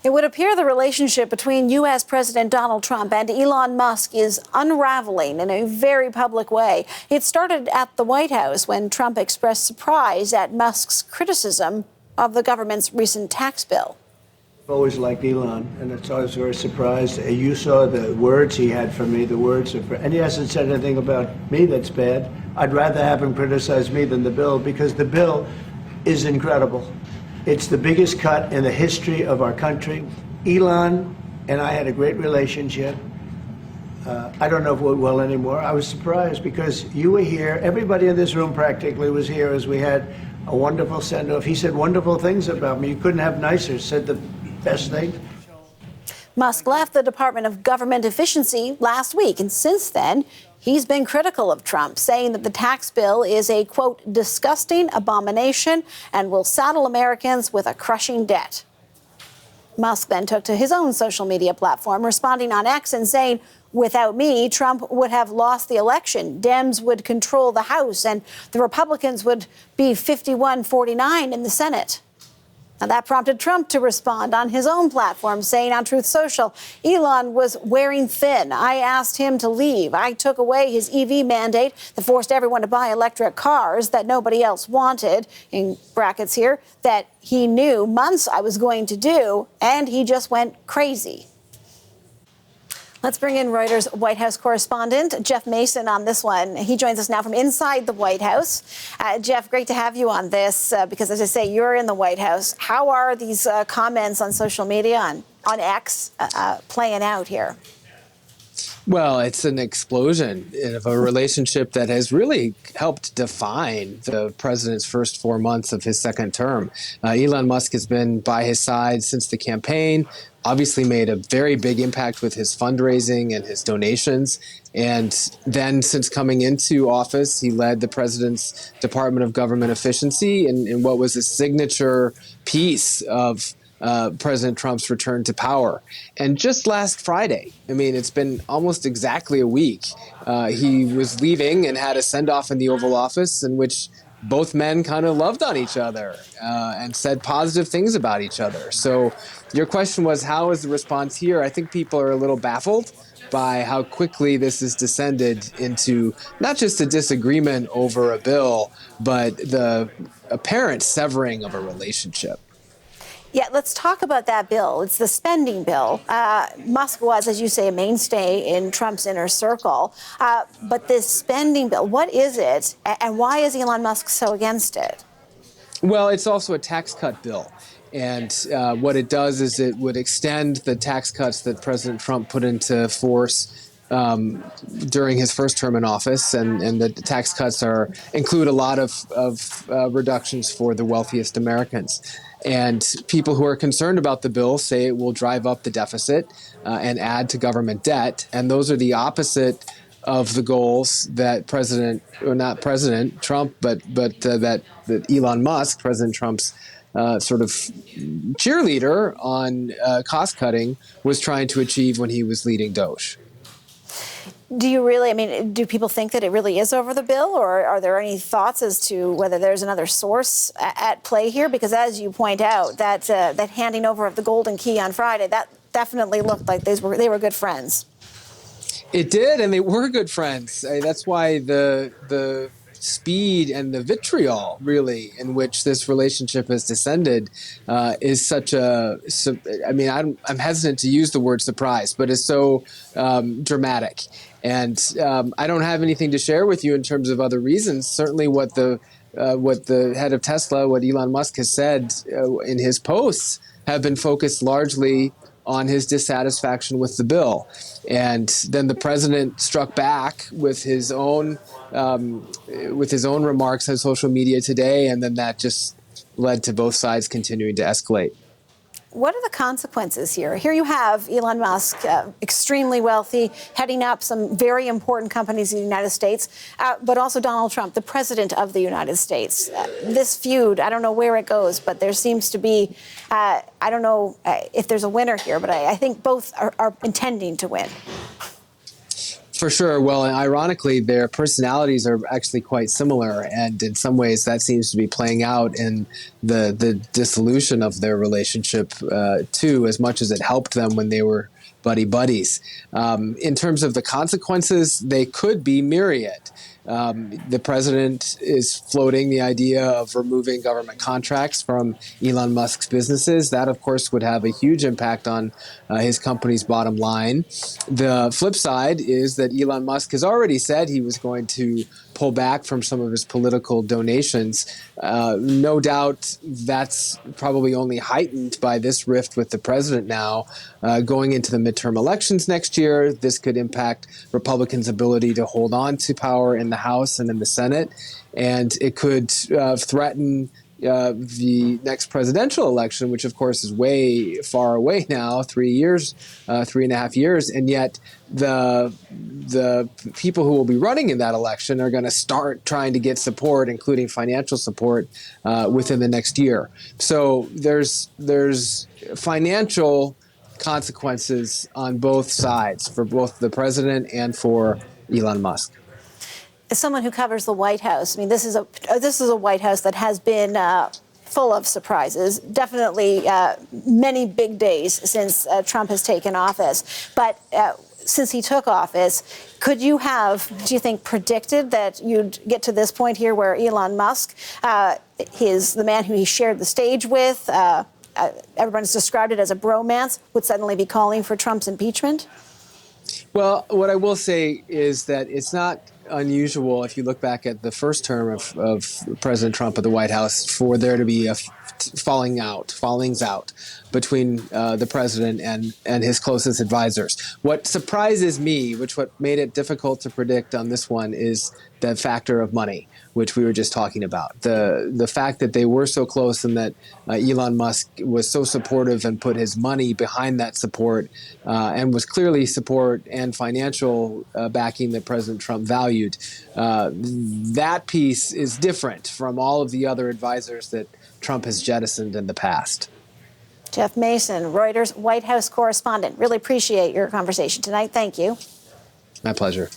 It would appear the relationship between U.S. President Donald Trump and Elon Musk is unraveling in a very public way. It started at the White House when Trump expressed surprise at Musk's criticism of the government's recent tax bill. I've always liked Elon, and it's always very surprised. You saw the words he had for me, and he hasn't said anything about me that's bad. I'd rather have him criticize me than the bill, because the bill is incredible. It's the biggest cut in the history of our country. Elon and I had a great relationship. I don't know if it went well anymore. I was surprised because you were here. Everybody in this room practically was here as we had a wonderful send-off. He said wonderful things about me. You couldn't have nicer. Said the best thing. Musk left the Department of Government Efficiency last week, and since then, he's been critical of Trump, saying that the tax bill is a, quote, disgusting abomination and will saddle Americans with a crushing debt. Musk then took to his own social media platform, responding on X and saying, without me, Trump would have lost the election. Dems would control the House and the Republicans would be 51-49 in the Senate. Now, that prompted Trump to respond on his own platform, saying on Truth Social, Elon was wearing thin. I asked him to leave. I took away his EV mandate that forced everyone to buy electric cars that nobody else wanted, in brackets here, that he knew months I was going to do, and he just went crazy. Let's bring in Reuters White House correspondent Jeff Mason on this one. He joins us now from inside the White House. Jeff, great to have you on this because, as I say, you're in the White House. How are these comments on social media, on X, playing out here? Well, it's an explosion of a relationship that has really helped define the president's first 4 months of his second term. Elon Musk has been by his side since the campaign, obviously made a very big impact with his fundraising and his donations. And then since coming into office, he led the president's Department of Government Efficiency in what was a signature piece of President Trump's return to power. And just last Friday, I mean, it's been almost exactly a week, he was leaving and had a send-off in the Oval Office in which both men kind of loved on each other and said positive things about each other. So your question was, how is the response here? I think people are a little baffled by how quickly this has descended into not just a disagreement over a bill, but the apparent severing of a relationship. Yeah, let's talk about that bill. It's the spending bill. Musk was, as you say, a mainstay in Trump's inner circle. But this spending bill, what is it? And why is Elon Musk so against it? Well, it's also a tax cut bill. And what it does is it would extend the tax cuts that President Trump put into force during his first term in office, and the tax cuts include a lot of reductions for the wealthiest Americans. And people who are concerned about the bill say it will drive up the deficit and add to government debt. And those are the opposite of the goals that not President Trump, but that Elon Musk, President Trump's sort of cheerleader on cost cutting, was trying to achieve when he was leading Doge. Do you really, do people think that it really is over the bill, or are there any thoughts as to whether there's another source at play here? Because as you point out, that handing over of the golden key on Friday, that definitely looked like they were good friends. It did, and they were good friends. That's why the speed and the vitriol, really, in which this relationship has descended is such a, I'm hesitant to use the word surprise, but it's so dramatic. And I don't have anything to share with you in terms of other reasons. Certainly what the head of Tesla, what Elon Musk has said in his posts have been focused largely on his dissatisfaction with the bill. And then the president struck back with his own remarks on social media today, and then that just led to both sides continuing to escalate. What are the consequences here? Here you have Elon Musk, extremely wealthy, heading up some very important companies in the United States, but also Donald Trump, the president of the United States. This feud, I don't know where it goes, but there seems to be, I don't know if there's a winner here, but I think both are intending to win. For sure. Well, ironically, their personalities are actually quite similar, and in some ways, that seems to be playing out in the dissolution of their relationship too, as much as it helped them when they were buddies. In terms of the consequences, they could be myriad. The president is floating the idea of removing government contracts from Elon Musk's businesses. That, of course, would have a huge impact on his company's bottom line. The flip side is that Elon Musk has already said he was going to pull back from some of his political donations. No doubt that's probably only heightened by this rift with the president now. Going into the midterm elections next year, this could impact Republicans' ability to hold on to power in the House and in the Senate, and it could threaten the next presidential election, which of course is way far away now, 3.5 years, and yet the people who will be running in that election are going to start trying to get support, including financial support, within the next year. So there's financial consequences on both sides, for both the president and for Elon Musk. As someone who covers the White House, I mean, this is a White House that has been full of surprises. Definitely many big days since Trump has taken office. But since he took office, could you have, do you think, predicted that you'd get to this point here where Elon Musk, the man who he shared the stage with, everyone's described it as a bromance, would suddenly be calling for Trump's impeachment? Well, what I will say is that it's not unusual, if you look back at the first term of President Trump at the White House, for there to be a fallings out between the president and his closest advisors. What surprises me, what made it difficult to predict on this one, is the factor of money, which we were just talking about. The fact that they were so close and that Elon Musk was so supportive and put his money behind that support and was clearly support and financial backing that President Trump valued. That piece is different from all of the other advisors that Trump has jettisoned in the past. Jeff Mason, Reuters White House correspondent. Really appreciate your conversation tonight. Thank you. My pleasure.